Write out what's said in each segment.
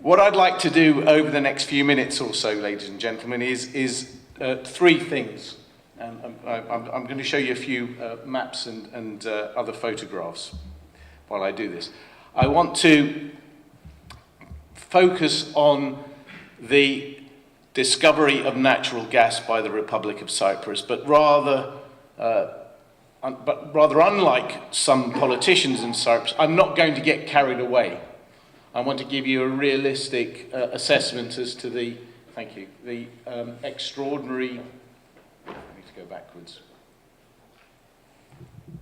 What I'd like to do over the next few minutes or so, ladies and gentlemen, is three things. And I'm going to show you a few maps and other photographs while I do this. I want to focus on the discovery of natural gas by the Republic of Cyprus, but rather unlike some politicians in Cyprus, I'm not going to get carried away. I want to give you a realistic assessment as to the, thank you, the extraordinary, I need to go backwards.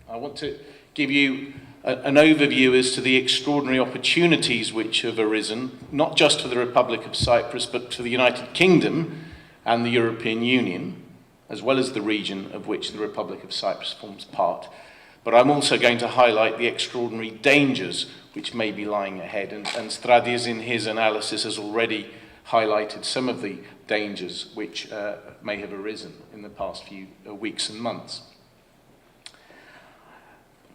I want to give you an overview as to the extraordinary opportunities which have arisen, not just for the Republic of Cyprus, but for the United Kingdom and the European Union, as well as the region of which the Republic of Cyprus forms part. But I'm also going to highlight the extraordinary dangers which may be lying ahead. And Stradius, in his analysis, has already highlighted some of the dangers which may have arisen in the past few weeks and months.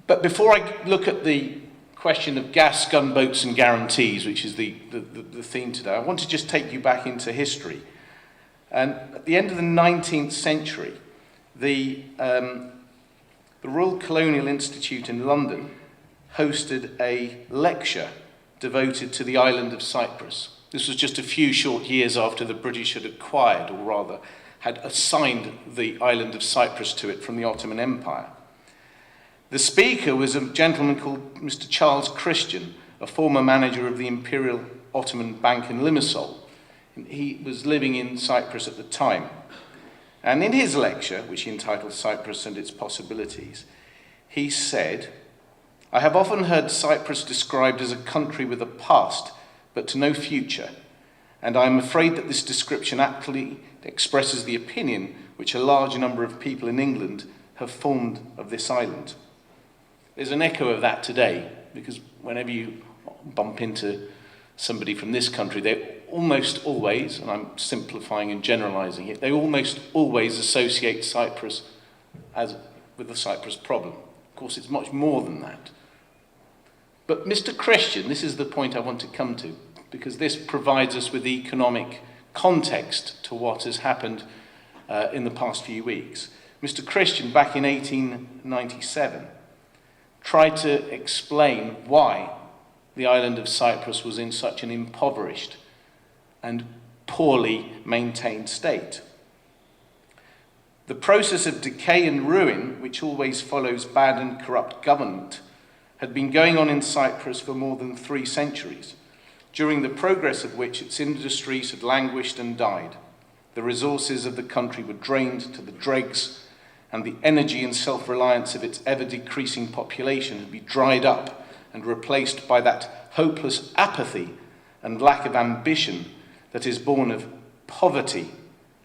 But before I look at the question of gas, gunboats and guarantees, which is the theme today, I want to just take you back into history. And at the end of the 19th century, the Royal Colonial Institute in London hosted a lecture devoted to the island of Cyprus. This was just a few short years after the British had acquired, or rather had assigned, the island of Cyprus to it from the Ottoman Empire. The speaker was a gentleman called Mr. Charles Christian, a former manager of the Imperial Ottoman Bank in Limassol. He was living in Cyprus at the time. And in his lecture, which he entitled Cyprus and Its Possibilities, he said, "I have often heard Cyprus described as a country with a past, but to no future, and I am afraid that this description aptly expresses the opinion which a large number of people in England have formed of this island." There's an echo of that today, because whenever you bump into somebody from this country, they almost always, and I'm simplifying and generalizing it, they almost always associate Cyprus with the Cyprus problem. Of course, it's much more than that. But Mr. Christian, this is the point I want to come to, because this provides us with economic context to what has happened in the past few weeks. Mr. Christian, back in 1897, tried to explain why the island of Cyprus was in such an impoverished and poorly maintained state. The process of decay and ruin, which always follows bad and corrupt government, had been going on in Cyprus for more than 3 centuries, during the progress of which its industries had languished and died. The resources of the country were drained to the dregs, and the energy and self-reliance of its ever-decreasing population had been dried up and replaced by that hopeless apathy and lack of ambition that is born of poverty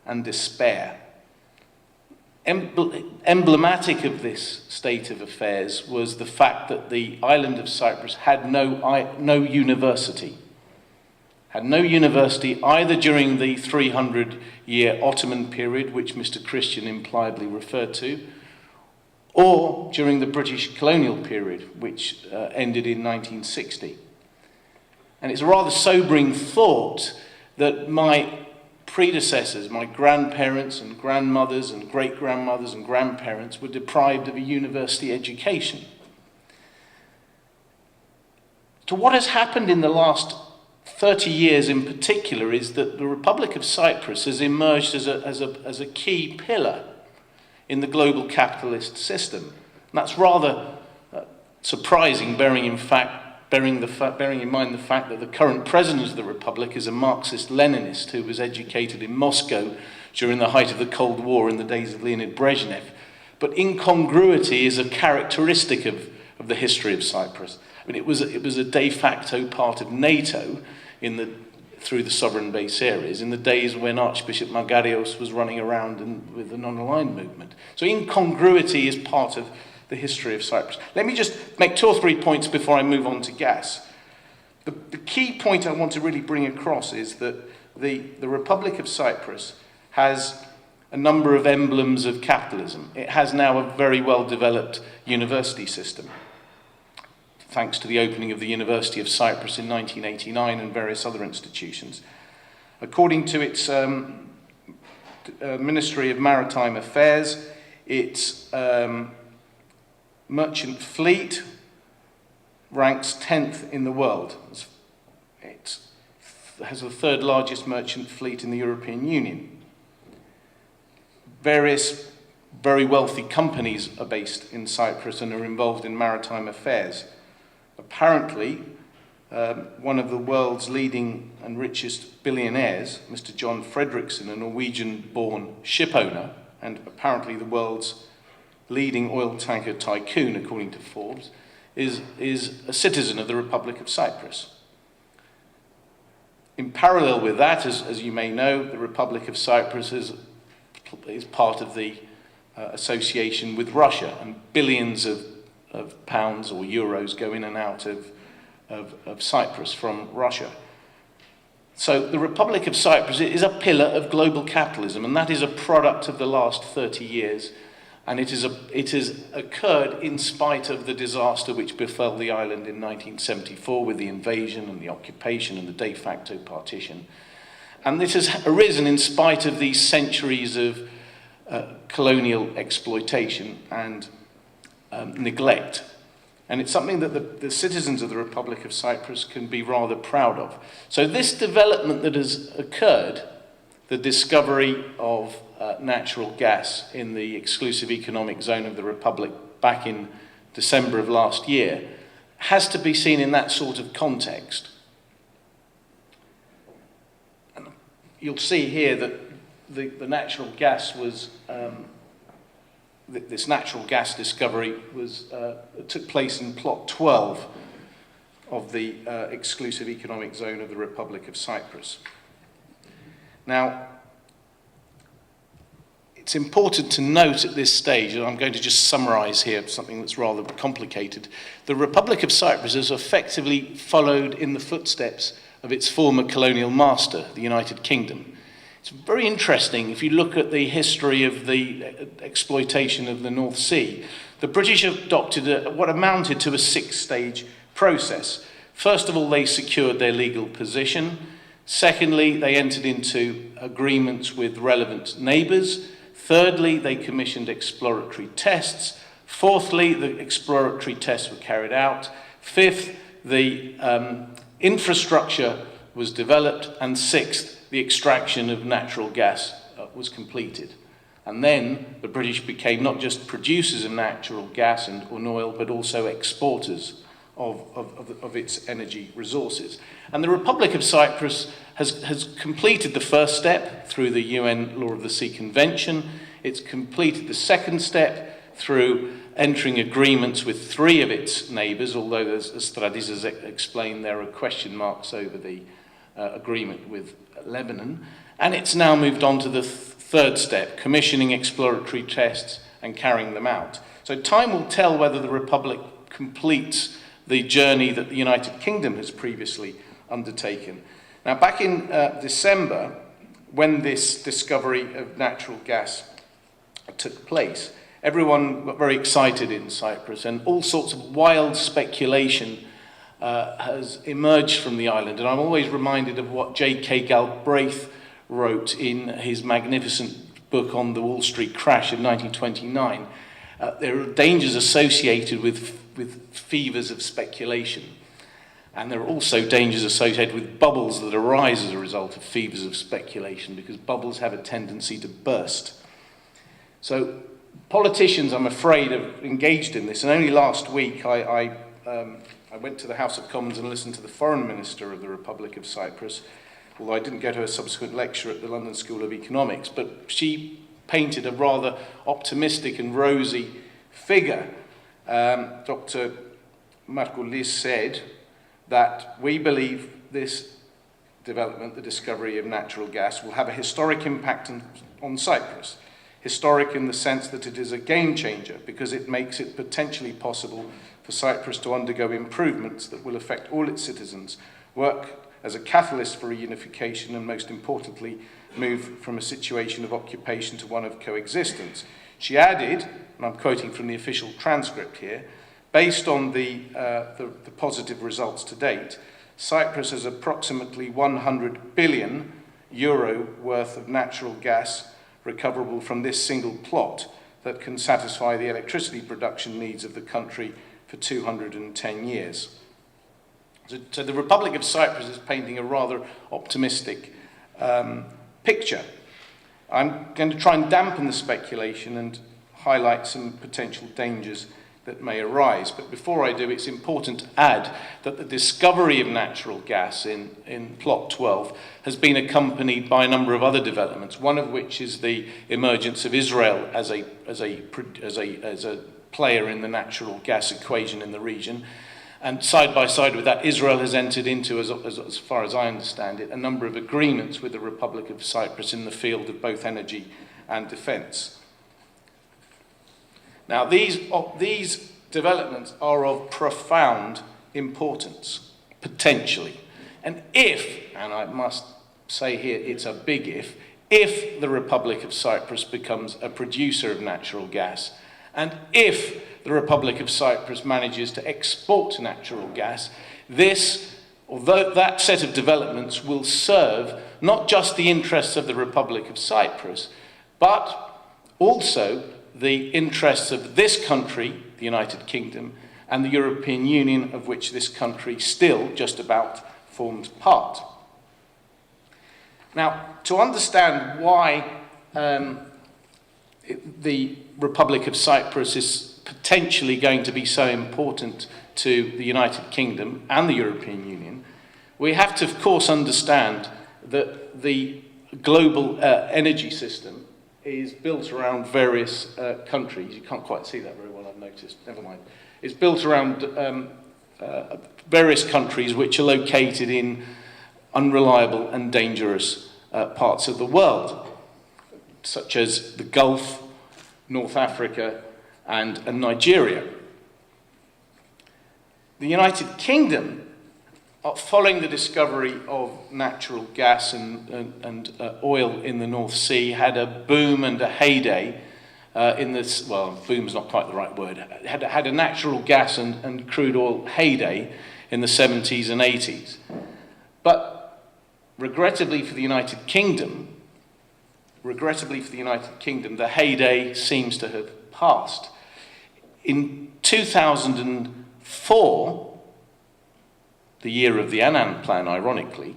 and despair. Emblematic of this state of affairs was the fact that the island of Cyprus had no university. Had no university either during the 300-year Ottoman period, which Mr. Christian impliedly referred to, or during the British colonial period, which ended in 1960. And it's a rather sobering thought that my predecessors, my grandparents and grandmothers and great-grandmothers and grandparents were deprived of a university education. To what has happened in the last 30 years in particular is that the Republic of Cyprus has emerged as a key pillar in the global capitalist system. And that's rather surprising, bearing in mind the fact that the current president of the Republic is a Marxist-Leninist who was educated in Moscow during the height of the Cold War in the days of Leonid Brezhnev. But incongruity is a characteristic of the history of Cyprus. I mean, it was a de facto part of NATO through the sovereign base areas in the days when Archbishop Margarios was running around with the non-aligned movement. So incongruity is part of the history of Cyprus. Let me just make 2 or 3 points before I move on to gas. The key point I want to really bring across is that the Republic of Cyprus has a number of emblems of capitalism. It has now a very well-developed university system. thanks to the opening of the University of Cyprus in 1989 and various other institutions. According to its Ministry of Maritime Affairs, its merchant fleet ranks 10th in the world. It has the third largest merchant fleet in the European Union. Various very wealthy companies are based in Cyprus and are involved in maritime affairs. Apparently, one of the world's leading and richest billionaires, Mr. John Fredrickson, a Norwegian-born shipowner, and apparently the world's leading oil tanker tycoon, according to Forbes, is a citizen of the Republic of Cyprus. In parallel with that, as you may know, the Republic of Cyprus is part of the association with Russia, and billions of pounds or euros go in and out of Cyprus from Russia. So the Republic of Cyprus is a pillar of global capitalism, and that is a product of the last 30 years, and it has occurred in spite of the disaster which befell the island in 1974 with the invasion and the occupation and the de facto partition. And this has arisen in spite of these centuries of colonial exploitation and neglect. And it's something that the citizens of the Republic of Cyprus can be rather proud of. So this development that has occurred, the discovery of natural gas in the exclusive economic zone of the Republic back in December of last year, has to be seen in that sort of context. And you'll see here that the natural gas was this natural gas discovery took place in plot 12 of the exclusive economic zone of the Republic of Cyprus. Now, it's important to note at this stage, and I'm going to just summarize here something that's rather complicated, the Republic of Cyprus has effectively followed in the footsteps of its former colonial master, the United Kingdom. It's very interesting if you look at the history of the exploitation of the North Sea. The British adopted what amounted to a 6-stage process. First of all, they secured their legal position. Secondly, they entered into agreements with relevant neighbours. Thirdly, they commissioned exploratory tests. Fourthly, the exploratory tests were carried out. Fifth, the infrastructure was developed. And sixth, the extraction of natural gas was completed. And then the British became not just producers of natural gas and oil, but also exporters of its energy resources. And the Republic of Cyprus has completed the first step through the UN Law of the Sea Convention. It's completed the second step through entering agreements with 3 of its neighbours, although, as Stradis has explained, there are question marks over the agreement with Lebanon. And it's now moved on to the third step, commissioning exploratory tests and carrying them out. So time will tell whether the Republic completes the journey that the United Kingdom has previously undertaken. Now, back in December, when this discovery of natural gas took place, everyone got very excited in Cyprus, and all sorts of wild speculation has emerged from the island. And I'm always reminded of what J.K. Galbraith wrote in his magnificent book on the Wall Street crash of 1929. There are dangers associated with fevers of speculation. And there are also dangers associated with bubbles that arise as a result of fevers of speculation, because bubbles have a tendency to burst. So politicians, I'm afraid, have engaged in this. And only last week I went to the House of Commons and listened to the Foreign Minister of the Republic of Cyprus, although I didn't go to a subsequent lecture at the London School of Economics. But she painted a rather optimistic and rosy figure. Dr. Markoulis said that we believe this development, the discovery of natural gas, will have a historic impact on Cyprus. Historic in the sense that it is a game changer, because it makes it potentially possible for Cyprus to undergo improvements that will affect all its citizens, work as a catalyst for reunification, and most importantly, move from a situation of occupation to one of coexistence. She added, and I'm quoting from the official transcript here, based on the positive results to date, Cyprus has approximately 100 billion euro worth of natural gas recoverable from this single plot that can satisfy the electricity production needs of the country for 210 years. So the Republic of Cyprus is painting a rather optimistic picture. I'm going to try and dampen the speculation and highlight some potential dangers that may arise. But before I do, it's important to add that the discovery of natural gas in Plot 12 has been accompanied by a number of other developments, one of which is the emergence of Israel as a player in the natural gas equation in the region. And side by side with that, Israel has entered into, as far as I understand it, a number of agreements with the Republic of Cyprus in the field of both energy and defence. Now, these developments are of profound importance, potentially. And if, and I must say here it's a big if the Republic of Cyprus becomes a producer of natural gas, and if the Republic of Cyprus manages to export natural gas, that set of developments will serve not just the interests of the Republic of Cyprus, but also the interests of this country, the United Kingdom, and the European Union, of which this country still just about forms part. Now, to understand why the Republic of Cyprus is potentially going to be so important to the United Kingdom and the European Union, we have to, of course, understand that the global energy system is built around various countries. You can't quite see that very well, I've noticed. Never mind. It's built around various countries which are located in unreliable and dangerous parts of the world, such as the Gulf, North Africa, and Nigeria. The United Kingdom, following the discovery of natural gas and oil in the North Sea, had a boom and a heyday in this, well, boom is not quite the right word, had a natural gas and crude oil heyday in the 70s and 80s. But regrettably for the United Kingdom, the heyday seems to have passed. In 2004, the year of the Annan Plan, ironically,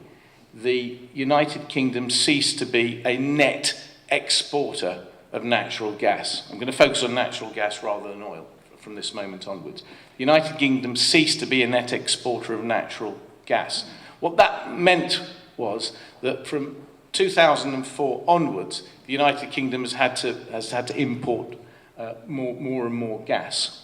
the United Kingdom ceased to be a net exporter of natural gas. I'm going to focus on natural gas rather than oil from this moment onwards. The United Kingdom ceased to be a net exporter of natural gas. What that meant was that from 2004 onwards, the United Kingdom has had to import more and more gas.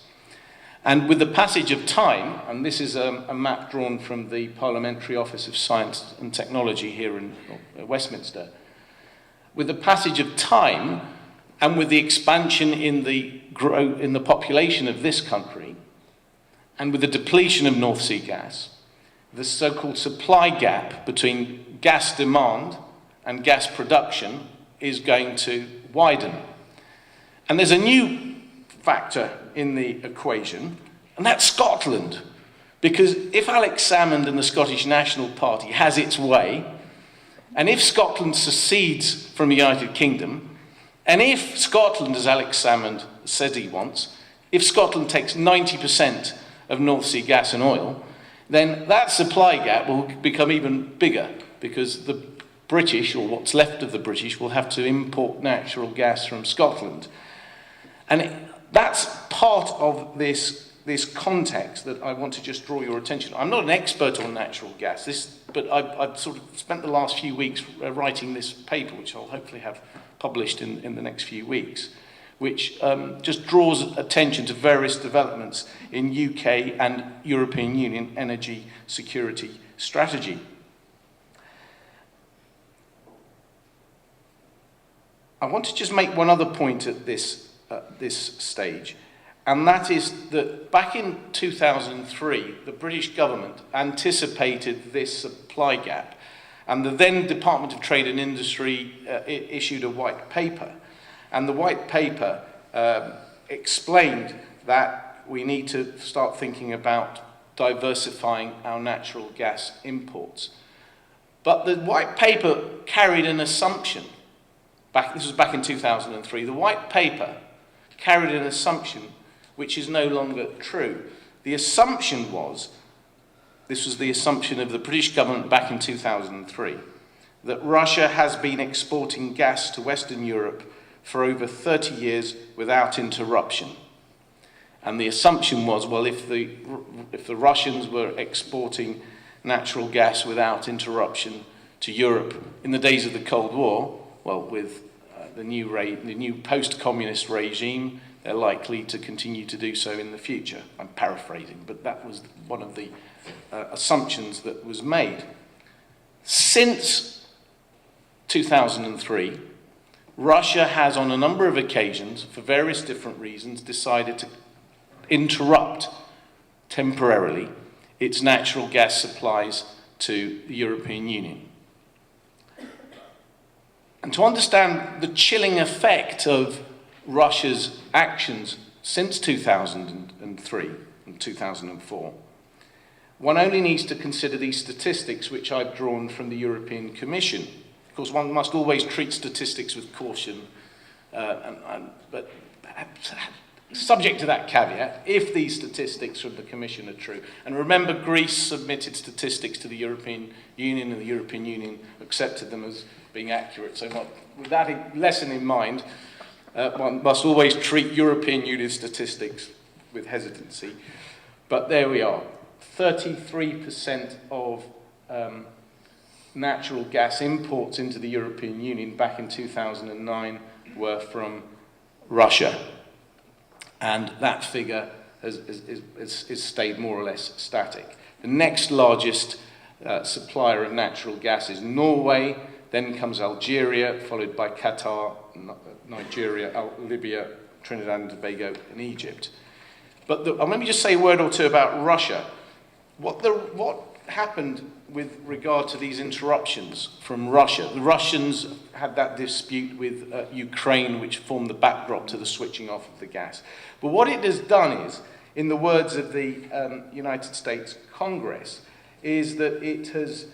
And with the passage of time, and this is a map drawn from the Parliamentary Office of Science and Technology here in Westminster, with the passage of time and with the expansion in the population of this country, and with the depletion of North Sea gas, the so-called supply gap between gas demand and gas production is going to widen. And there's a new factor in the equation, and that's Scotland. Because if Alex Salmond and the Scottish National Party has its way, and if Scotland secedes from the United Kingdom, and if Scotland, as Alex Salmond says he wants, if Scotland takes 90% of North Sea gas and oil, then that supply gap will become even bigger, because the British, or what's left of the British, will have to import natural gas from Scotland. And that's part of this context that I want to just draw your attention. I'm not an expert on natural gas, but I've sort of spent the last few weeks writing this paper, which I'll hopefully have published in the next few weeks, which just draws attention to various developments in UK and European Union energy security strategy. I want to just make one other point at this stage, and that is that back in 2003, the British government anticipated this supply gap, and the then Department of Trade and Industry issued a white paper, and the white paper explained that we need to start thinking about diversifying our natural gas imports. But the white paper carried an assumption. This was back in 2003. The white paper carried an assumption which is no longer true. The assumption was, this was the assumption of the British government back in 2003, that Russia has been exporting gas to Western Europe for over 30 years without interruption. And the assumption was, well, if the Russians were exporting natural gas without interruption to Europe in the days of the Cold War, well, with the new post-communist regime, they're likely to continue to do so in the future. I'm paraphrasing, but that was one of the assumptions that was made. Since 2003, Russia has, on a number of occasions, for various different reasons, decided to interrupt temporarily its natural gas supplies to the European Union. And to understand the chilling effect of Russia's actions since 2003 and 2004, one only needs to consider these statistics which I've drawn from the European Commission. Of course, one must always treat statistics with caution, but subject to that caveat, if these statistics from the Commission are true. And remember, Greece submitted statistics to the European Union, and the European Union accepted them as being accurate. So with that lesson in mind, one must always treat European Union statistics with hesitancy. But there we are. 33% of natural gas imports into the European Union back in 2009 were from Russia. And that figure has stayed more or less static. The next largest supplier of natural gas is Norway, then comes Algeria, followed by Qatar, Nigeria, Libya, Trinidad and Tobago, and Egypt. But let me just say a word or two about Russia. What happened with regard to these interruptions from Russia? The Russians had that dispute with Ukraine, which formed the backdrop to the switching off of the gas. But what it has done is, in the words of the United States Congress, is that it has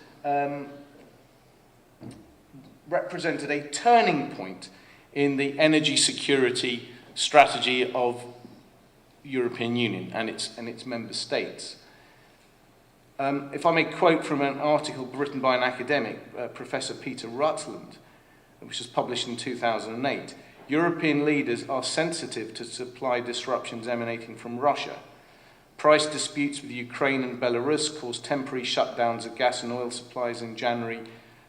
represented a turning point in the energy security strategy of the European Union and its member states. If I may quote from an article written by an academic, Professor Peter Rutland, which was published in 2008, European leaders are sensitive to supply disruptions emanating from Russia. Price disputes with Ukraine and Belarus caused temporary shutdowns of gas and oil supplies in January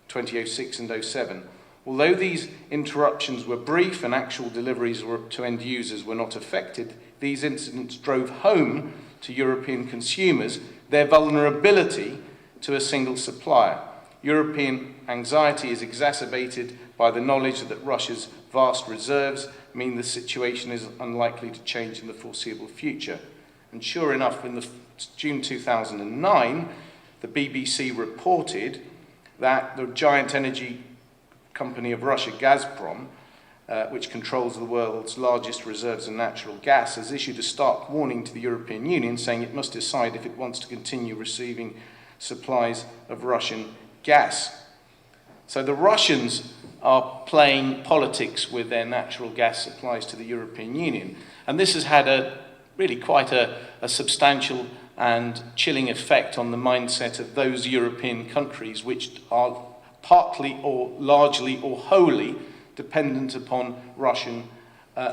2006 and 07. Although these interruptions were brief and actual deliveries to end users were not affected, these incidents drove home to European consumers their vulnerability to a single supplier. European anxiety is exacerbated by the knowledge that Russia's vast reserves mean the situation is unlikely to change in the foreseeable future. And sure enough, in June 2009, the BBC reported that the giant energy company of Russia, Gazprom, which controls the world's largest reserves of natural gas, has issued a stark warning to the European Union, saying it must decide if it wants to continue receiving supplies of Russian gas. So the Russians are playing politics with their natural gas supplies to the European Union. And this has had really quite a substantial and chilling effect on the mindset of those European countries which are partly or largely or wholly dependent upon Russian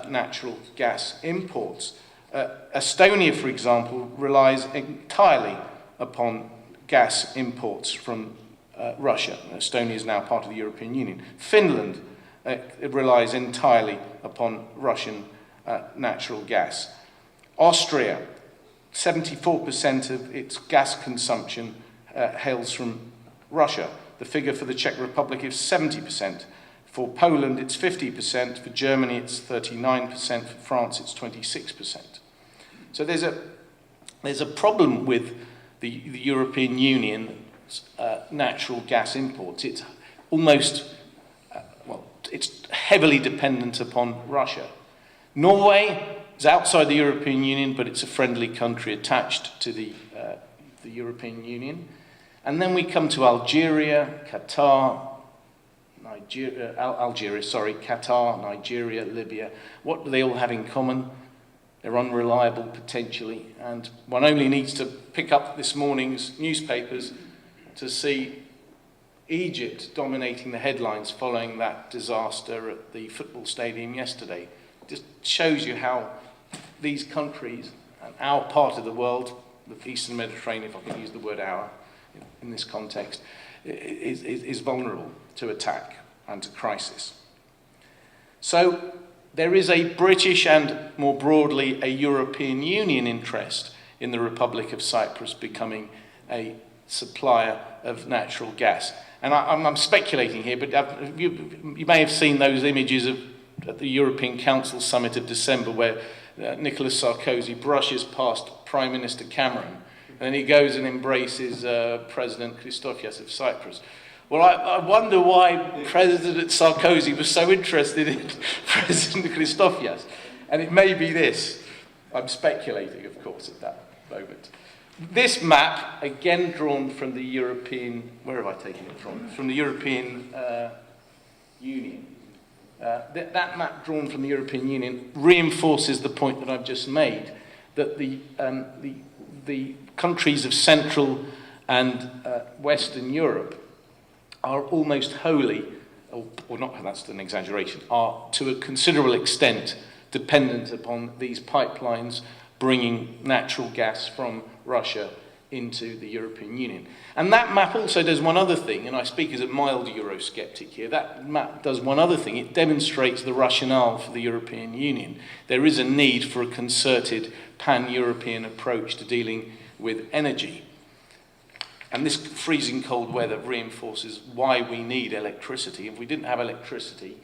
natural gas imports. Estonia, for example, relies entirely upon gas imports from Russia. Estonia is now part of the European Union. Finland relies entirely upon Russian natural gas. Austria, 74% of its gas consumption hails from Russia. The figure for the Czech Republic is 70%. For Poland, it's 50%. For Germany, it's 39%. For France, it's 26%. So there's a problem with the European Union's natural gas imports. It's almost, it's heavily dependent upon Russia. Norway is outside the European Union, but it's a friendly country attached to the European Union. And then we come to Algeria, Qatar, Qatar, Nigeria, Libya. What do they all have in common? They're unreliable, potentially, and one only needs to pick up this morning's newspapers to see Egypt dominating the headlines following that disaster at the football stadium yesterday. It just shows you how these countries and our part of the world, the Eastern Mediterranean, if I can use the word our in this context, is vulnerable to attack and to crisis. So there is a British and, more broadly, a European Union interest in the Republic of Cyprus becoming a supplier of natural gas. And I'm speculating here, but you may have seen those images at the European Council Summit of December where Nicolas Sarkozy brushes past Prime Minister Cameron, and then he goes and embraces President Christofias of Cyprus. Well, I wonder why President Sarkozy was so interested in President Christofias. And it may be this. I'm speculating, of course, at that moment. This map, again drawn from the European... Where have I taken it from? From the European Union. That map drawn from the European Union reinforces the point that I've just made, that the countries of Central and Western Europe are almost wholly, or not, that's an exaggeration, are to a considerable extent dependent upon these pipelines bringing natural gas from Russia into the European Union. And that map also does one other thing, and I speak as a mild Eurosceptic here. That map does one other thing. It demonstrates the rationale for the European Union. There is a need for a concerted pan-European approach to dealing with energy. And this freezing cold weather reinforces why we need electricity. If we didn't have electricity,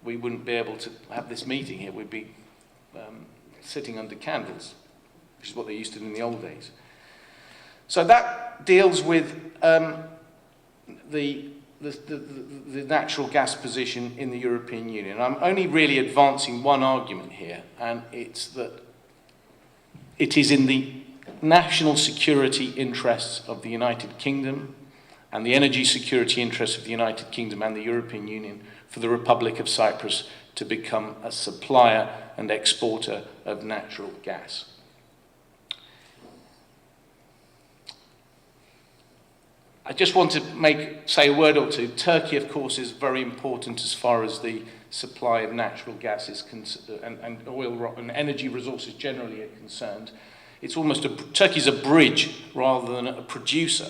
we wouldn't be able to have this meeting here. We'd be sitting under candles, which is what they used to do in the old days. So that deals with the natural gas position in the European Union. I'm only really advancing one argument here, and it's that it is in the national security interests of the United Kingdom and the energy security interests of the United Kingdom and the European Union for the Republic of Cyprus to become a supplier and exporter of natural gas. I just want to say a word or two. Turkey, of course, is very important as far as the supply of natural gas is and oil and energy resources generally are concerned. It's almost Turkey's a bridge rather than a producer.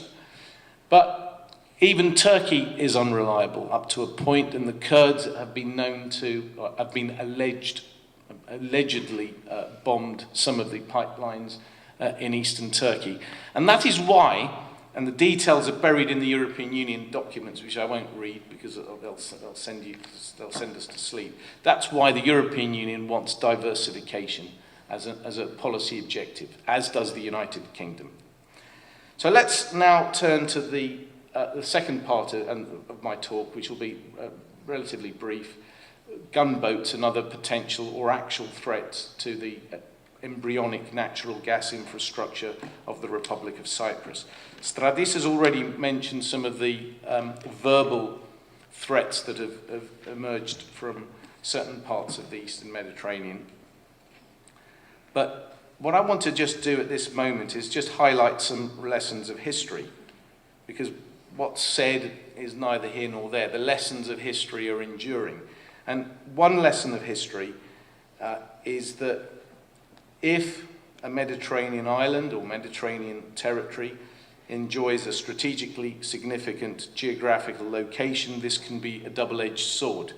But even Turkey is unreliable up to a point, and the Kurds have been allegedly bombed some of the pipelines in eastern Turkey. And that is why, and the details are buried in the European Union documents, which I won't read because they'll send us to sleep. That's why the European Union wants diversification as a policy objective, as does the United Kingdom. So let's now turn to the second part of my talk, which will be relatively brief. Gunboats and other potential or actual threats to the embryonic natural gas infrastructure of the Republic of Cyprus. Stradis has already mentioned some of the verbal threats that have emerged from certain parts of the Eastern Mediterranean. But what I want to just do at this moment is just highlight some lessons of history, because what's said is neither here nor there. The lessons of history are enduring. And one lesson of history is that if a Mediterranean island or Mediterranean territory enjoys a strategically significant geographical location, this can be a double-edged sword.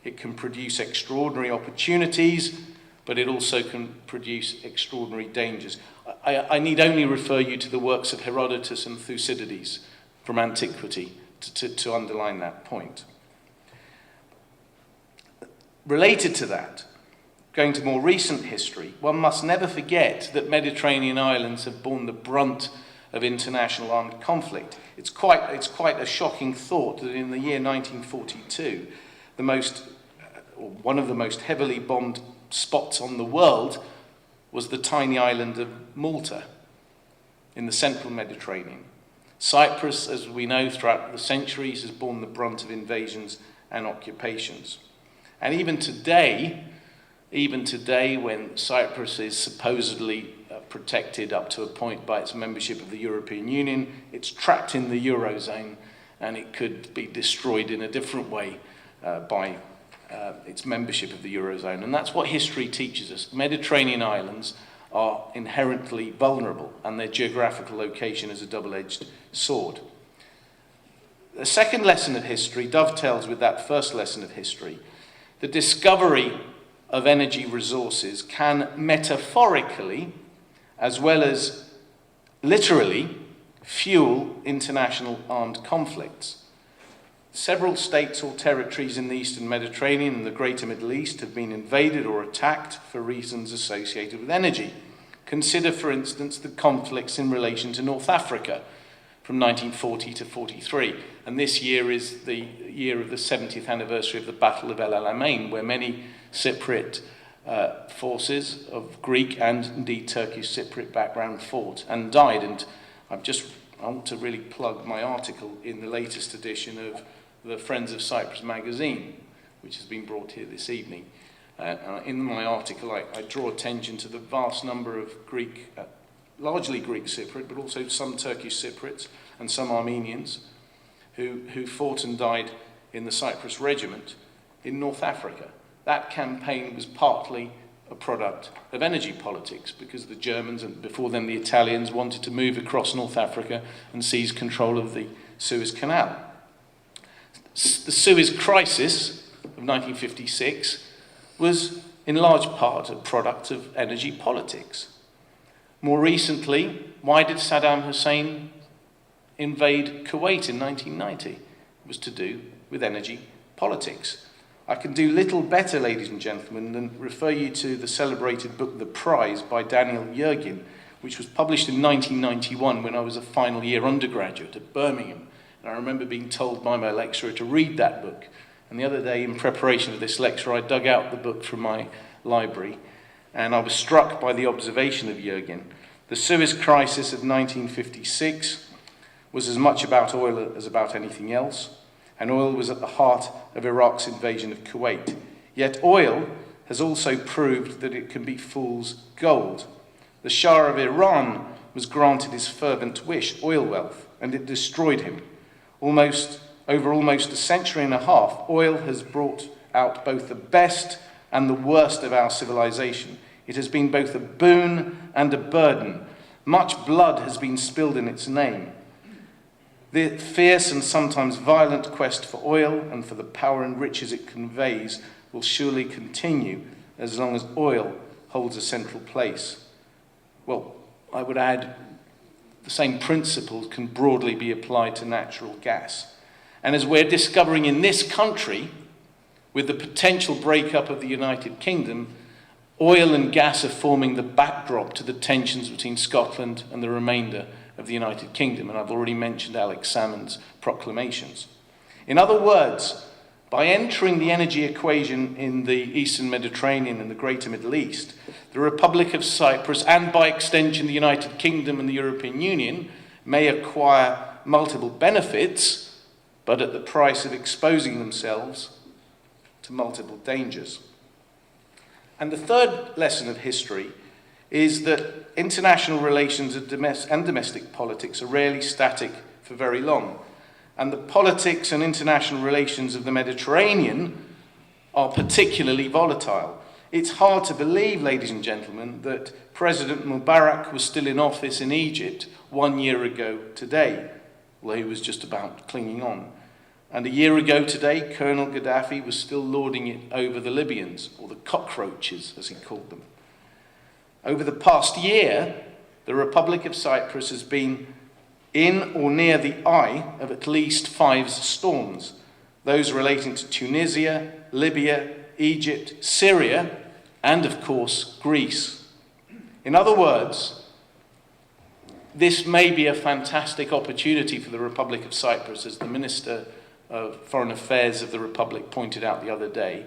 It can produce extraordinary opportunities, but it also can produce extraordinary dangers. I need only refer you to the works of Herodotus and Thucydides from antiquity to underline that point. Related to that, going to more recent history, one must never forget that Mediterranean islands have borne the brunt of international armed conflict. It's quite a shocking thought that in the year 1942, one of the most heavily bombed spots on the world was the tiny island of Malta in the central Mediterranean. Cyprus, as we know, throughout the centuries has borne the brunt of invasions and occupations. And even today, when Cyprus is supposedly protected up to a point by its membership of the European Union, it's trapped in the Eurozone, and it could be destroyed in a different way by its membership of the Eurozone. And that's what history teaches us. Mediterranean islands are inherently vulnerable, and their geographical location is a double-edged sword. The second lesson of history dovetails with that first lesson of history. The discovery of energy resources can metaphorically, as well as literally, fuel international armed conflicts. Several states or territories in the Eastern Mediterranean and the Greater Middle East have been invaded or attacked for reasons associated with energy. Consider, for instance, the conflicts in relation to North Africa from 1940 to 43. And this year is the year of the 70th anniversary of the Battle of El Alamein, where many Cypriot forces of Greek and indeed Turkish Cypriot background fought and died. And I want to really plug my article in the latest edition of the Friends of Cyprus magazine, which has been brought here this evening. In my article, I draw attention to the vast number of Greek, largely Greek Cypriot, but also some Turkish Cypriots and some Armenians who fought and died in the Cyprus Regiment in North Africa. That campaign was partly a product of energy politics, because the Germans and before them the Italians wanted to move across North Africa and seize control of the Suez Canal. The Suez Crisis of 1956 was in large part a product of energy politics. More recently, why did Saddam Hussein invade Kuwait in 1990? It was to do with energy politics. I can do little better, ladies and gentlemen, than refer you to the celebrated book The Prize by Daniel Yergin, which was published in 1991 when I was a final year undergraduate at Birmingham. And I remember being told by my lecturer to read that book. And the other day, in preparation for this lecture, I dug out the book from my library, and I was struck by the observation of Yergin. The Suez Crisis of 1956 was as much about oil as about anything else, and oil was at the heart of Iraq's invasion of Kuwait. Yet oil has also proved that it can be fool's gold. The Shah of Iran was granted his fervent wish, oil wealth, and it destroyed him. Over almost a century and a half, oil has brought out both the best and the worst of our civilization. It has been both a boon and a burden. Much blood has been spilled in its name. The fierce and sometimes violent quest for oil and for the power and riches it conveys will surely continue as long as oil holds a central place. Well, I would add the same principles can broadly be applied to natural gas. And as we're discovering in this country, with the potential breakup of the United Kingdom, oil and gas are forming the backdrop to the tensions between Scotland and the remainder of the United Kingdom. And I've already mentioned Alex Salmond's proclamations. In other words, by entering the energy equation in the Eastern Mediterranean and the Greater Middle East, the Republic of Cyprus, and by extension the United Kingdom and the European Union, may acquire multiple benefits, but at the price of exposing themselves to multiple dangers. And the third lesson of history is that international relations and domestic politics are rarely static for very long. And the politics and international relations of the Mediterranean are particularly volatile. It's hard to believe, ladies and gentlemen, that President Mubarak was still in office in Egypt 1 year ago today, although he was just about clinging on. And a year ago today, Colonel Gaddafi was still lording it over the Libyans, or the cockroaches, as he called them. Over the past year, the Republic of Cyprus has been in or near the eye of at least 5 storms, those relating to Tunisia, Libya, Egypt, Syria, and of course, Greece. In other words, this may be a fantastic opportunity for the Republic of Cyprus, as the Minister of Foreign Affairs of the Republic pointed out the other day.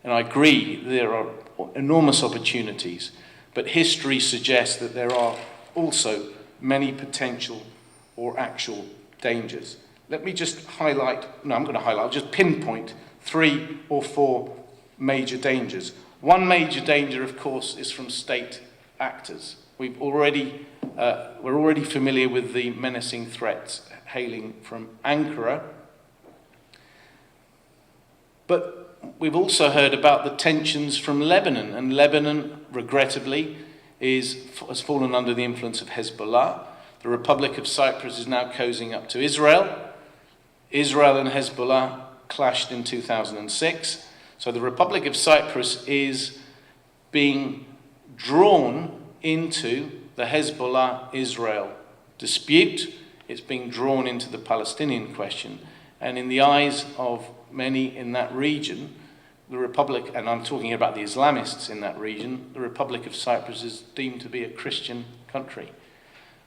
And I agree, there are enormous opportunities. but history suggests that there are also many potential or actual dangers. Let me just I'll just pinpoint 3 or 4 major dangers. One major danger, of course, is from state actors. We're already familiar with the menacing threats hailing from Ankara, but we've also heard about the tensions from Lebanon, and Lebanon, regrettably, has fallen under the influence of Hezbollah. The Republic of Cyprus is now cozying up to Israel. Israel and Hezbollah clashed in 2006. So the Republic of Cyprus is being drawn into the Hezbollah-Israel dispute. It's being drawn into the Palestinian question. And in the eyes of many in that region, the Republic, and I'm talking about the Islamists in that region, the Republic of Cyprus is deemed to be a Christian country.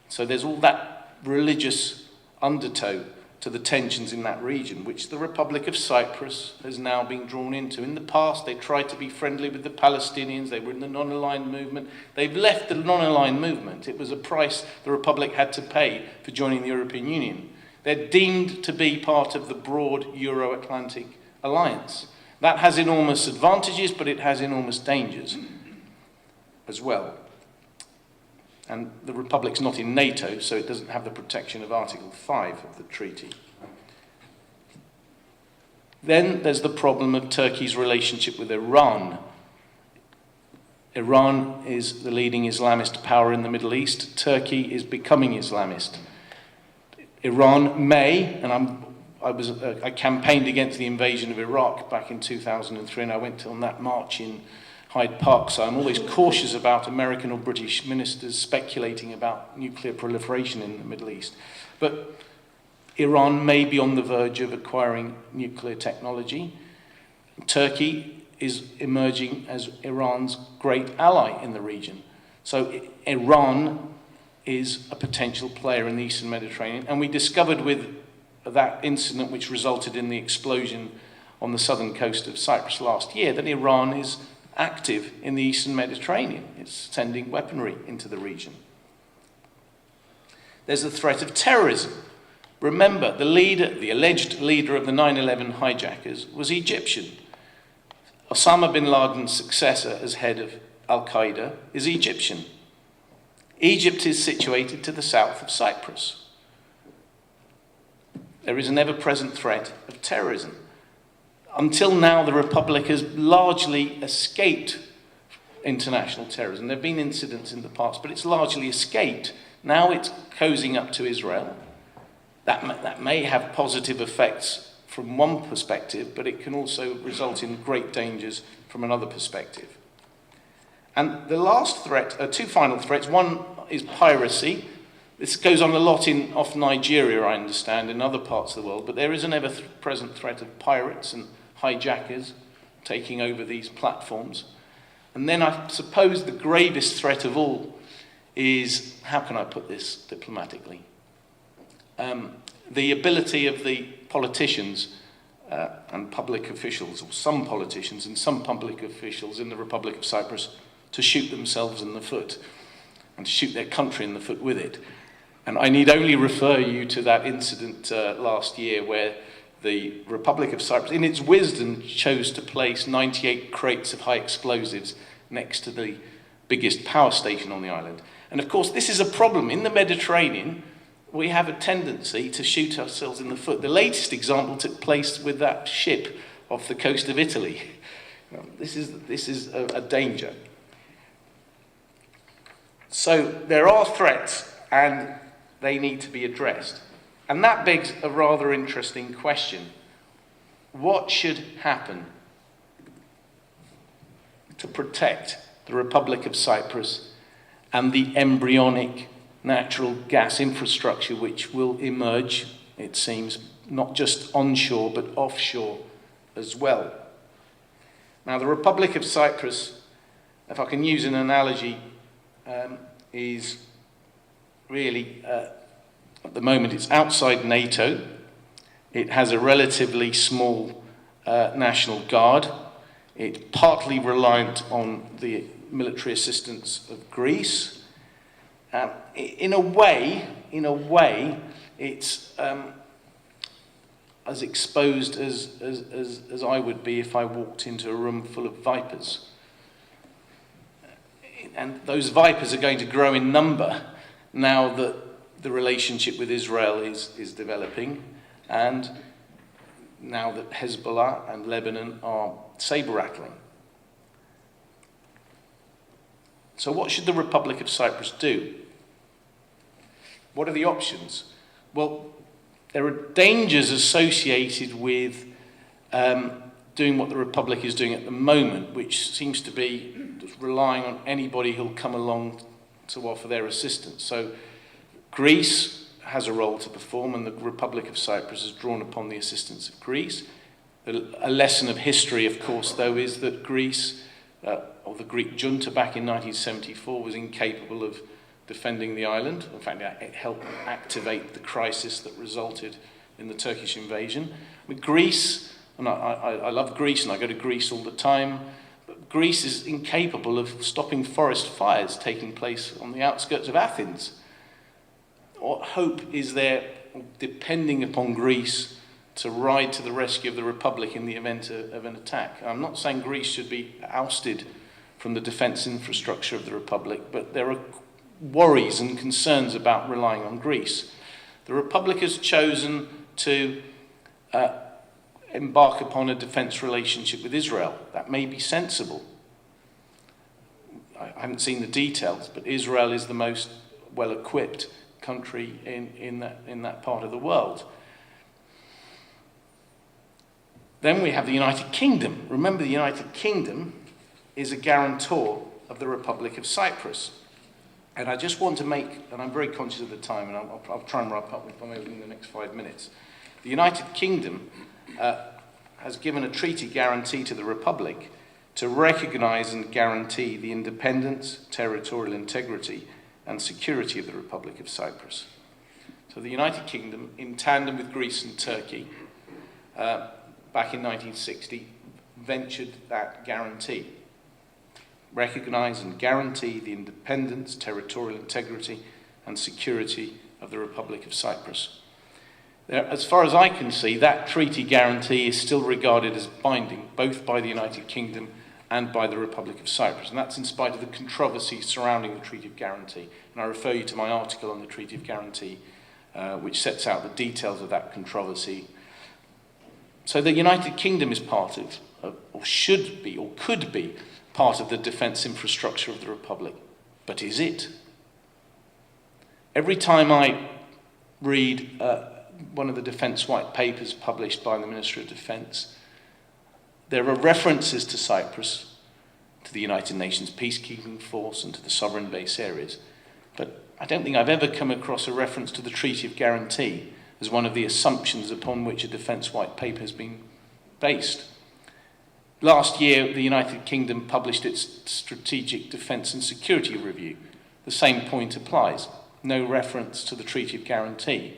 So there's all that religious undertow to the tensions in that region, which the Republic of Cyprus has now been drawn into. In the past, they tried to be friendly with the Palestinians. They were in the non-aligned movement. They've left the non-aligned movement. It was a price the Republic had to pay for joining the European Union. They're deemed to be part of the broad Euro-Atlantic alliance. That has enormous advantages, but it has enormous dangers as well. And the Republic's not in NATO, so it doesn't have the protection of Article 5 of the treaty. Then there's the problem of Turkey's relationship with Iran. Iran is the leading Islamist power in the Middle East. Turkey is becoming Islamist. Iran may, and I campaigned against the invasion of Iraq back in 2003, and I went on that march in Hyde Park, so I'm always cautious about American or British ministers speculating about nuclear proliferation in the Middle East. But Iran may be on the verge of acquiring nuclear technology. Turkey is emerging as Iran's great ally in the region. So Iran is a potential player in the Eastern Mediterranean, and we discovered with that incident which resulted in the explosion on the southern coast of Cyprus last year that Iran is active in the Eastern Mediterranean. It's sending weaponry into the region. There's the threat of terrorism. Remember, the alleged leader of the 9/11 hijackers was Egyptian. Osama bin Laden's successor as head of Al-Qaeda is Egyptian. Egypt is situated to the south of Cyprus. There is an ever-present threat of terrorism. Until now, the Republic has largely escaped international terrorism. There have been incidents in the past, but it's largely escaped. Now it's cozying up to Israel. That may have positive effects from one perspective, but it can also result in great dangers from another perspective. And the last threat, 2 final threats. One is piracy. This goes on a lot off Nigeria, I understand, in other parts of the world, but there is an ever-present threat of pirates and hijackers taking over these platforms. And then I suppose the gravest threat of all is, how can I put this diplomatically? The ability of the politicians and public officials, or some politicians and some public officials in the Republic of Cyprus, to shoot themselves in the foot and to shoot their country in the foot with it. And I need only refer you to that incident last year where the Republic of Cyprus, in its wisdom, chose to place 98 crates of high explosives next to the biggest power station on the island. And of course, this is a problem. In the Mediterranean, we have a tendency to shoot ourselves in the foot. The latest example took place with that ship off the coast of Italy. This is a danger. So there are threats, and they need to be addressed. And that begs a rather interesting question. What should happen to protect the Republic of Cyprus and the embryonic natural gas infrastructure which will emerge, it seems, not just onshore but offshore as well? Now, the Republic of Cyprus, if I can use an analogy, is really, at the moment, it's outside NATO. It has a relatively small National Guard. It's partly reliant on the military assistance of Greece. In a way, it's as exposed as I would be if I walked into a room full of vipers. And those vipers are going to grow in number now that the relationship with Israel is developing, and now that Hezbollah and Lebanon are saber-rattling. So what should the Republic of Cyprus do? What are the options? Well, there are dangers associated with doing what the Republic is doing at the moment, which seems to be just relying on anybody who'll come along to offer their assistance. So Greece has a role to perform, and the Republic of Cyprus has drawn upon the assistance of Greece. A lesson of history, of course, though, is that Greece, or the Greek junta back in 1974, was incapable of defending the island. In fact, it helped activate the crisis that resulted in the Turkish invasion. With Greece, and I love Greece, and I go to Greece all the time, but Greece is incapable of stopping forest fires taking place on the outskirts of Athens. What hope is there, depending upon Greece, to ride to the rescue of the Republic in the event of an attack? I'm not saying Greece should be ousted from the defence infrastructure of the Republic, but there are worries and concerns about relying on Greece. The Republic has chosen to embark upon a defence relationship with Israel. That may be sensible. I haven't seen the details, but Israel is the most well-equipped country in that part of the world. Then we have the United Kingdom. Remember, the United Kingdom is a guarantor of the Republic of Cyprus. And I just want to make, and I'm very conscious of the time, and I'll try and wrap up in the next 5 minutes. The United Kingdom has given a treaty guarantee to the Republic to recognise and guarantee the independence, territorial integrity, and security of the Republic of Cyprus. So the United Kingdom, in tandem with Greece and Turkey, back in 1960, ventured that guarantee. Recognise and guarantee the independence, territorial integrity, and security of the Republic of Cyprus. As far as I can see, that treaty guarantee is still regarded as binding, both by the United Kingdom and by the Republic of Cyprus. And that's in spite of the controversy surrounding the Treaty of Guarantee. And I refer you to my article on the Treaty of Guarantee, which sets out the details of that controversy. So the United Kingdom is part of, or should be, or could be, part of the defence infrastructure of the Republic. But is it? Every time I read one of the defence white papers published by the Ministry of Defence, there are references to Cyprus, to the United Nations peacekeeping force, and to the sovereign base areas. But I don't think I've ever come across a reference to the Treaty of Guarantee as one of the assumptions upon which a defence white paper has been based. Last year, the United Kingdom published its Strategic Defence and Security Review. The same point applies. No reference to the Treaty of Guarantee.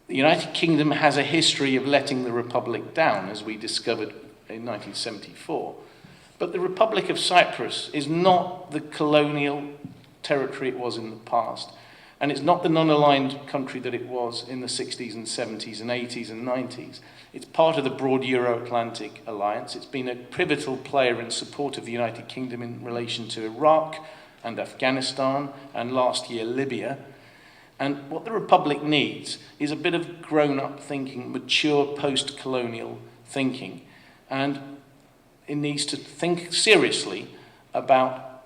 The United Kingdom has a history of letting the Republic down, as we discovered in 1974. But the Republic of Cyprus is not the colonial territory it was in the past. And it's not the non-aligned country that it was in the 60s and 70s and 80s and 90s. It's part of the broad Euro-Atlantic alliance. It's been a pivotal player in support of the United Kingdom in relation to Iraq and Afghanistan, and last year Libya. And what the Republic needs is a bit of grown-up thinking, mature post-colonial thinking. And it needs to think seriously about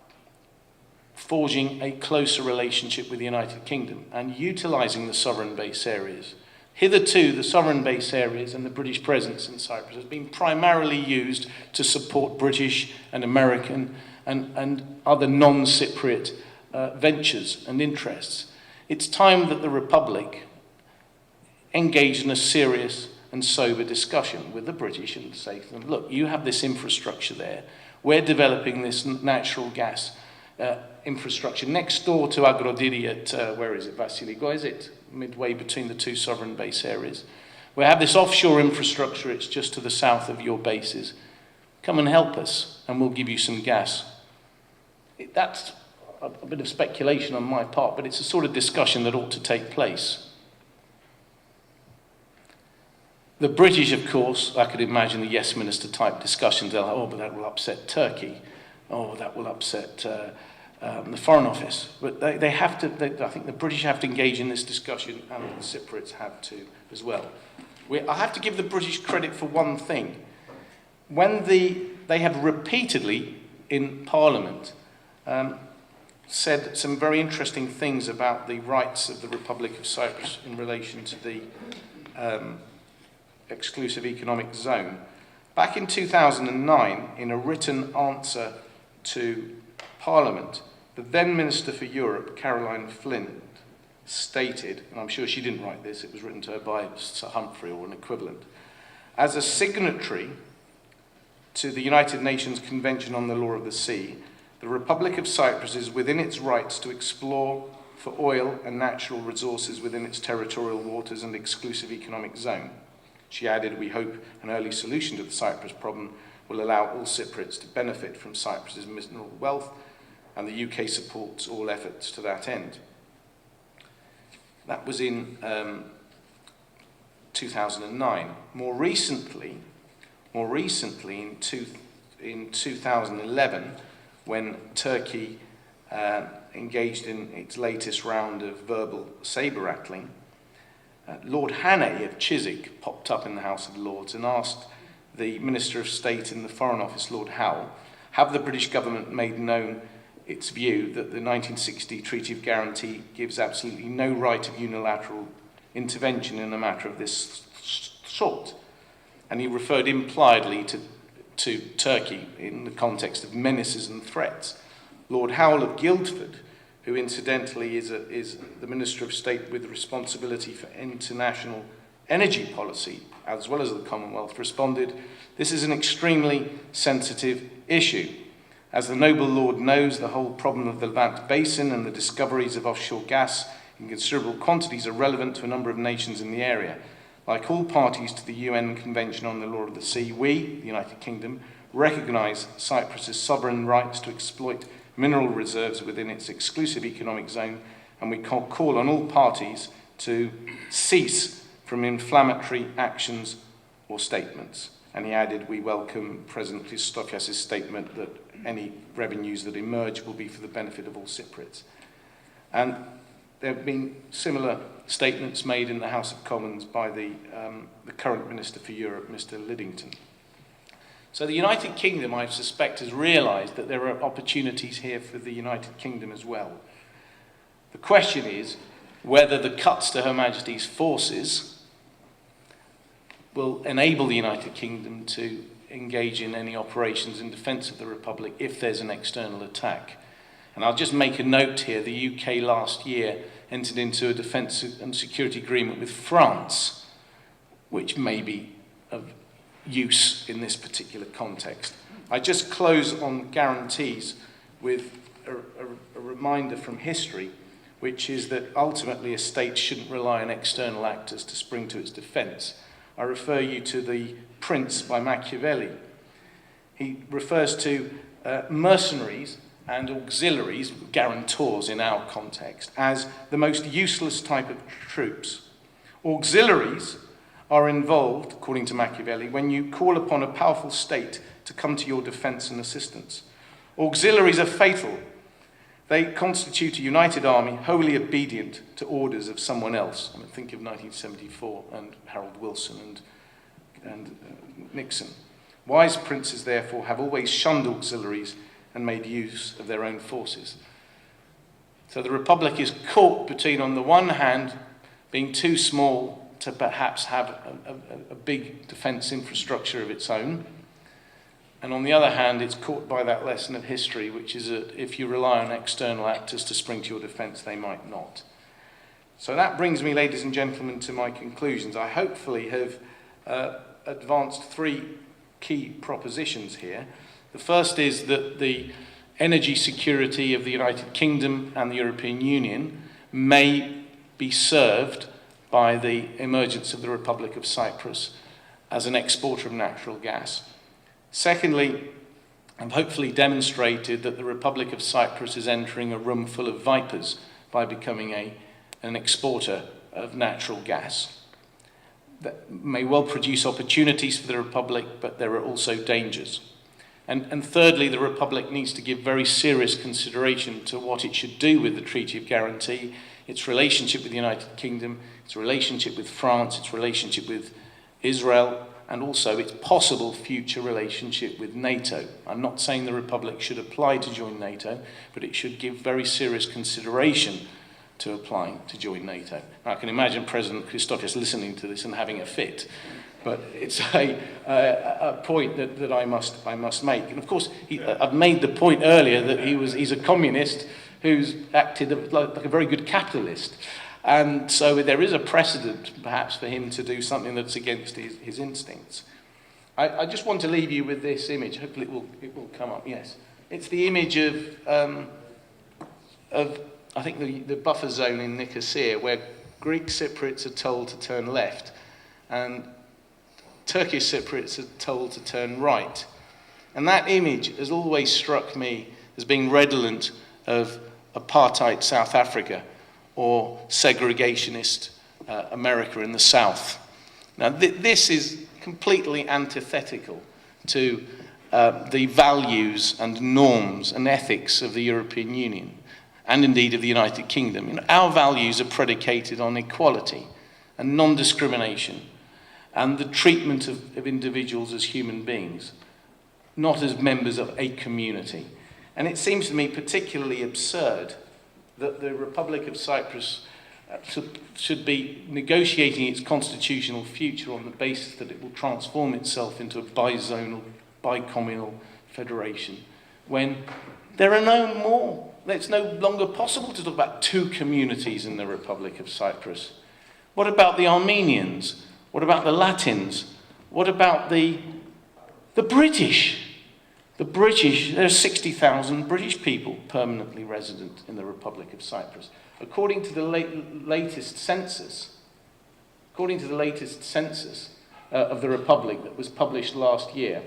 forging a closer relationship with the United Kingdom and utilising the sovereign base areas. Hitherto, the sovereign base areas and the British presence in Cyprus has been primarily used to support British and American and other non-Cypriot ventures and interests. It's time that the Republic engaged in a serious and sober discussion with the British and say to them, look, you have this infrastructure there. We're developing this natural gas infrastructure next door to Agrodiri at, where is it, Vassiligo, is it? Midway between the two sovereign base areas. We have this offshore infrastructure, it's just to the south of your bases. Come and help us, and we'll give you some gas. That's a bit of speculation on my part, but it's a sort of discussion that ought to take place. The British, of course, I could imagine the yes minister type discussions. They're like, oh, but that will upset Turkey. Oh, that will upset the Foreign Office. But they have to, I think the British have to engage in this discussion, and the Cypriots have to as well. I have to give the British credit for one thing. When they have repeatedly in Parliament said some very interesting things about the rights of the Republic of Cyprus in relation to the exclusive economic zone. Back in 2009, in a written answer to Parliament, the then Minister for Europe, Caroline Flint, stated, and I'm sure she didn't write this, it was written to her by Sir Humphrey or an equivalent, as a signatory to the United Nations Convention on the Law of the Sea, the Republic of Cyprus is within its rights to explore for oil and natural resources within its territorial waters and exclusive economic zone. She added, we hope an early solution to the Cyprus problem will allow all Cypriots to benefit from Cyprus's mineral wealth, and the UK supports all efforts to that end. That was in 2009. More recently in 2011, when Turkey engaged in its latest round of verbal sabre-rattling, Lord Hannay of Chiswick popped up in the House of Lords and asked the Minister of State in the Foreign Office, Lord Howell, have the British government made known its view that the 1960 Treaty of Guarantee gives absolutely no right of unilateral intervention in a matter of this sort? And he referred impliedly to Turkey in the context of menaces and threats. Lord Howell of Guildford, who incidentally is the Minister of State with responsibility for international energy policy, as well as the Commonwealth, responded, this is an extremely sensitive issue. As the noble Lord knows, the whole problem of the Levant Basin and the discoveries of offshore gas in considerable quantities are relevant to a number of nations in the area. Like all parties to the UN Convention on the Law of the Sea, we, the United Kingdom, recognise Cyprus's sovereign rights to exploit mineral reserves within its exclusive economic zone, and we call on all parties to cease from inflammatory actions or statements. And he added, we welcome President Christofias' statement that any revenues that emerge will be for the benefit of all Cypriots. And there have been similar statements made in the House of Commons by the current Minister for Europe, Mr. Lidington. So the United Kingdom, I suspect, has realised that there are opportunities here for the United Kingdom as well. The question is whether the cuts to Her Majesty's forces will enable the United Kingdom to engage in any operations in defence of the Republic if there's an external attack. And I'll just make a note here, the UK last year entered into a defence and security agreement with France, which may be of use in this particular context. I just close on guarantees with a reminder from history, which is that ultimately a state shouldn't rely on external actors to spring to its defence. I refer you to The Prince by Machiavelli. He refers to mercenaries and auxiliaries, guarantors in our context, as the most useless type of troops. Auxiliaries are involved, according to Machiavelli, when you call upon a powerful state to come to your defence and assistance. Auxiliaries are fatal. They constitute a united army wholly obedient to orders of someone else. I mean, think of 1974 and Harold Wilson and Nixon. Wise princes, therefore, have always shunned auxiliaries and made use of their own forces. So the Republic is caught between, on the one hand, being too small to perhaps have a big defence infrastructure of its own, and on the other hand, it's caught by that lesson of history, which is that if you rely on external actors to spring to your defence, they might not. So that brings me, ladies and gentlemen, to my conclusions. I hopefully have advanced three key propositions here. The first is that the energy security of the United Kingdom and the European Union may be served by the emergence of the Republic of Cyprus as an exporter of natural gas. Secondly, I've hopefully demonstrated that the Republic of Cyprus is entering a room full of vipers by becoming an exporter of natural gas. That may well produce opportunities for the Republic, but there are also dangers. And thirdly, the Republic needs to give very serious consideration to what it should do with the Treaty of Guarantee, its relationship with the United Kingdom, its relationship with France, its relationship with Israel, and also its possible future relationship with NATO. I'm not saying the Republic should apply to join NATO, but it should give very serious consideration to applying to join NATO. Now, I can imagine President Christofias listening to this and having a fit, but it's a point that I must make. And of course, I've made the point earlier that he's a communist who's acted like a very good capitalist. And so there is a precedent, perhaps, for him to do something that's against his instincts. I just want to leave you with this image. Hopefully it will come up, yes. It's the image of I think, the buffer zone in Nicosia, where Greek Cypriots are told to turn left, and Turkish Cypriots are told to turn right. And that image has always struck me as being redolent of apartheid South Africa, or segregationist America in the South. Now, this is completely antithetical to the values and norms and ethics of the European Union, and indeed of the United Kingdom. You know, our values are predicated on equality and non-discrimination, and the treatment of individuals as human beings, not as members of a community. And it seems to me particularly absurd that the Republic of Cyprus should be negotiating its constitutional future on the basis that it will transform itself into a bizonal, bicommunal federation, when there are no more. It's no longer possible to talk about two communities in the Republic of Cyprus. What about the Armenians? What about the Latins? What about the British? The British, there are 60,000 British people permanently resident in the Republic of Cyprus. According to the latest census, of the Republic that was published last year,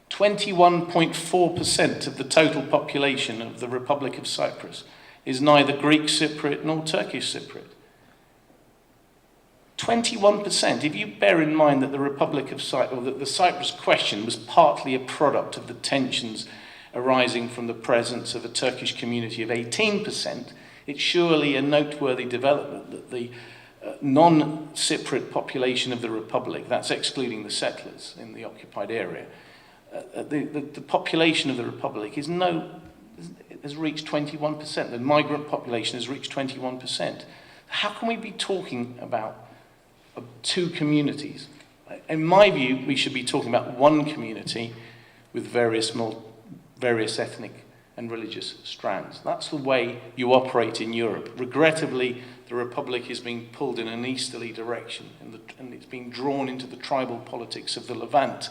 21.4% of the total population of the Republic of Cyprus is neither Greek Cypriot nor Turkish Cypriot. 21%. If you bear in mind that the Republic of Cyprus, or that the Cyprus question was partly a product of the tensions arising from the presence of a Turkish community of 18%, it's surely a noteworthy development that the non-Cypriot population of the Republic, that's excluding the settlers in the occupied area, the population of the Republic has reached 21%. The migrant population has reached 21%. How can we be talking about two communities? In my view, we should be talking about one community with various ethnic and religious strands. That's the way you operate in Europe. Regrettably, the Republic is being pulled in an easterly direction, and it's being drawn into the tribal politics of the Levant.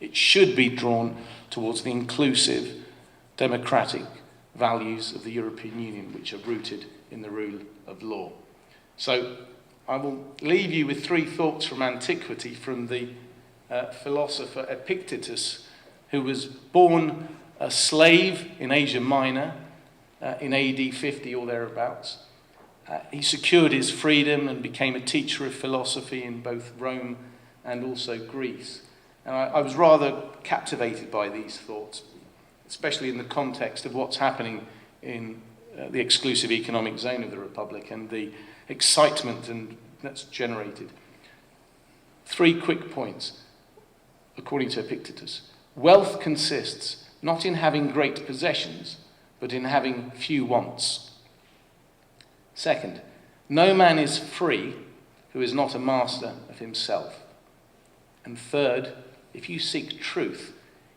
It should be drawn towards the inclusive, democratic values of the European Union, which are rooted in the rule of law. So I will leave you with three thoughts from antiquity from the philosopher Epictetus, who was born a slave in Asia Minor in AD 50 or thereabouts. He secured his freedom and became a teacher of philosophy in both Rome and also Greece. And I was rather captivated by these thoughts, especially in the context of what's happening in the exclusive economic zone of the Republic and the excitement that's generated. Three quick points, according to Epictetus. Wealth consists not in having great possessions, but in having few wants. Second, no man is free who is not a master of himself. And third, if you seek truth,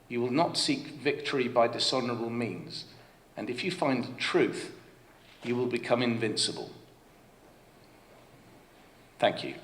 you will not seek victory by dishonorable means. And if you find truth, you will become invincible. Thank you.